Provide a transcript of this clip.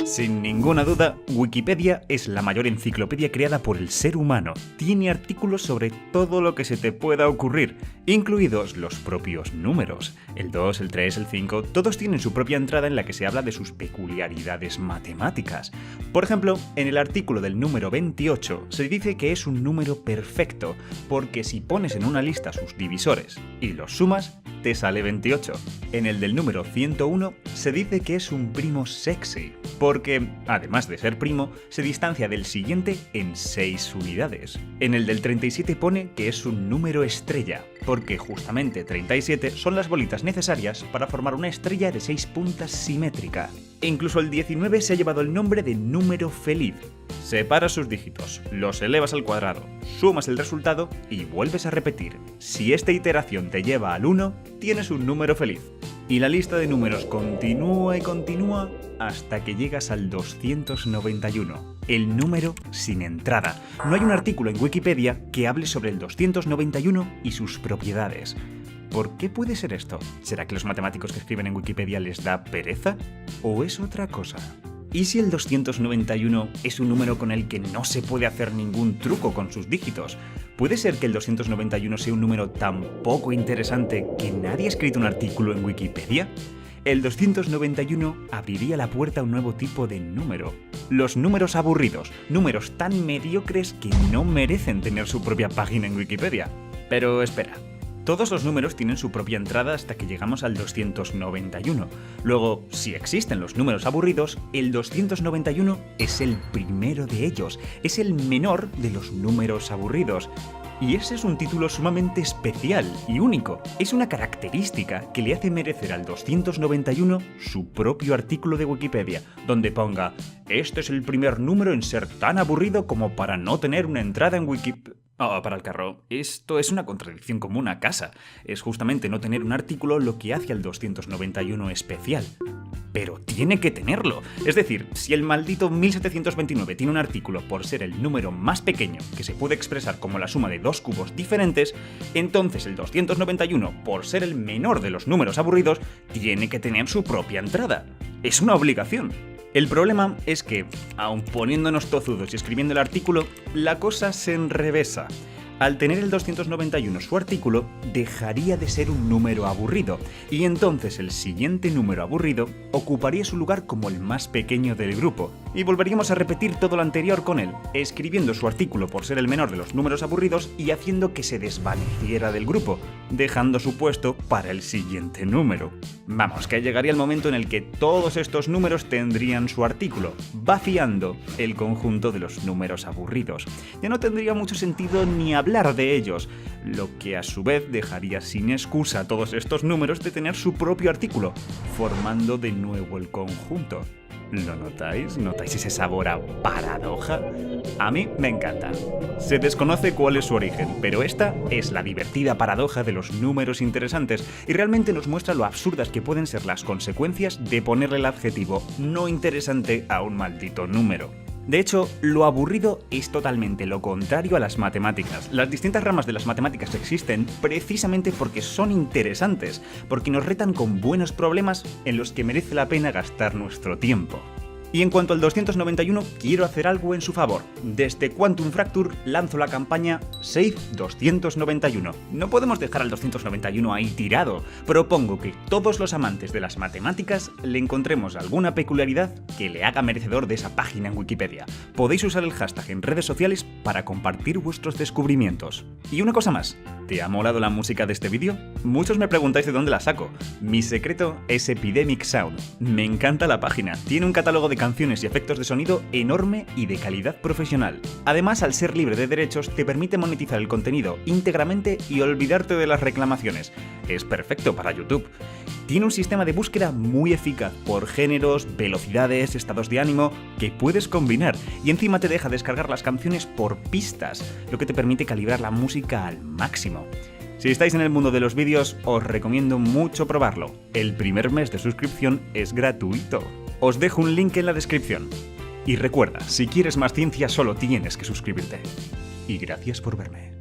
Sin ninguna duda, Wikipedia es la mayor enciclopedia creada por el ser humano. Tiene artículos sobre todo lo que se te pueda ocurrir, incluidos los propios números. El 2, el 3, el 5, todos tienen su propia entrada en la que se habla de sus peculiaridades matemáticas. Por ejemplo, en el artículo del número 28 se dice que es un número perfecto, porque si pones en una lista sus divisores y los sumas, te sale 28. En el del número 101 se dice que es un primo sexy, porque, además de ser primo, se distancia del siguiente en 6 unidades. En el del 37 pone que es un número estrella, porque justamente 37 son las bolitas necesarias para formar una estrella de 6 puntas simétrica. E incluso el 19 se ha llevado el nombre de número feliz. Separas sus dígitos, los elevas al cuadrado, sumas el resultado y vuelves a repetir. Si esta iteración te lleva al 1, tienes un número feliz. Y la lista de números continúa y continúa hasta que llegas al 291, el número sin entrada. No hay un artículo en Wikipedia que hable sobre el 291 y sus propiedades. ¿Por qué puede ser esto? ¿Será que los matemáticos que escriben en Wikipedia les da pereza? ¿O es otra cosa? ¿Y si el 291 es un número con el que no se puede hacer ningún truco con sus dígitos? ¿Puede ser que el 291 sea un número tan poco interesante que nadie ha escrito un artículo en Wikipedia? El 291 abriría la puerta a un nuevo tipo de número. Los números aburridos, números tan mediocres que no merecen tener su propia página en Wikipedia. Pero espera. Todos los números tienen su propia entrada hasta que llegamos al 291. Luego, si existen los números aburridos, el 291 es el primero de ellos, es el menor de los números aburridos. Y ese es un título sumamente especial y único. Es una característica que le hace merecer al 291 su propio artículo de Wikipedia, donde ponga: este es el primer número en ser tan aburrido como para no tener una entrada en Wikipedia. Oh, para el carro, esto es una contradicción como una casa. Es justamente no tener un artículo lo que hace al 291 especial. Pero tiene que tenerlo. Es decir, si el maldito 1729 tiene un artículo por ser el número más pequeño que se puede expresar como la suma de dos cubos diferentes, entonces el 291, por ser el menor de los números aburridos, tiene que tener su propia entrada. Es una obligación. El problema es que, aun poniéndonos tozudos y escribiendo el artículo, la cosa se enrevesa. Al tener el 291 su artículo, dejaría de ser un número aburrido, y entonces el siguiente número aburrido ocuparía su lugar como el más pequeño del grupo, y volveríamos a repetir todo lo anterior con él, escribiendo su artículo por ser el menor de los números aburridos y haciendo que se desvaneciera del grupo, dejando su puesto para el siguiente número. Vamos, que llegaría el momento en el que todos estos números tendrían su artículo, vaciando el conjunto de los números aburridos. Ya no tendría mucho sentido ni hablar de ellos, lo que a su vez dejaría sin excusa a todos estos números de tener su propio artículo, formando de nuevo el conjunto. ¿Lo notáis? ¿Notáis ese sabor a paradoja? A mí me encanta. Se desconoce cuál es su origen, pero esta es la divertida paradoja de los números interesantes y realmente nos muestra lo absurdas que pueden ser las consecuencias de ponerle el adjetivo no interesante a un maldito número. De hecho, lo aburrido es totalmente lo contrario a las matemáticas. Las distintas ramas de las matemáticas existen precisamente porque son interesantes, porque nos retan con buenos problemas en los que merece la pena gastar nuestro tiempo. Y en cuanto al 291, quiero hacer algo en su favor. Desde Quantum Fracture lanzo la campaña Save 291. No podemos dejar al 291 ahí tirado. Propongo que todos los amantes de las matemáticas le encontremos alguna peculiaridad que le haga merecedor de esa página en Wikipedia. Podéis usar el hashtag en redes sociales para compartir vuestros descubrimientos. Y una cosa más, ¿te ha molado la música de este vídeo? Muchos me preguntáis de dónde la saco. Mi secreto es Epidemic Sound. Me encanta la página. Tiene un catálogo de canciones y efectos de sonido enorme y de calidad profesional. Además, al ser libre de derechos, te permite monetizar el contenido íntegramente y olvidarte de las reclamaciones. Es perfecto para YouTube. Tiene un sistema de búsqueda muy eficaz por géneros, velocidades, estados de ánimo, que puedes combinar, y encima te deja descargar las canciones por pistas, lo que te permite calibrar la música al máximo. Si estáis en el mundo de los vídeos, os recomiendo mucho probarlo. El primer mes de suscripción es gratuito. Os dejo un link en la descripción. Y recuerda, si quieres más ciencia solo tienes que suscribirte. Y gracias por verme.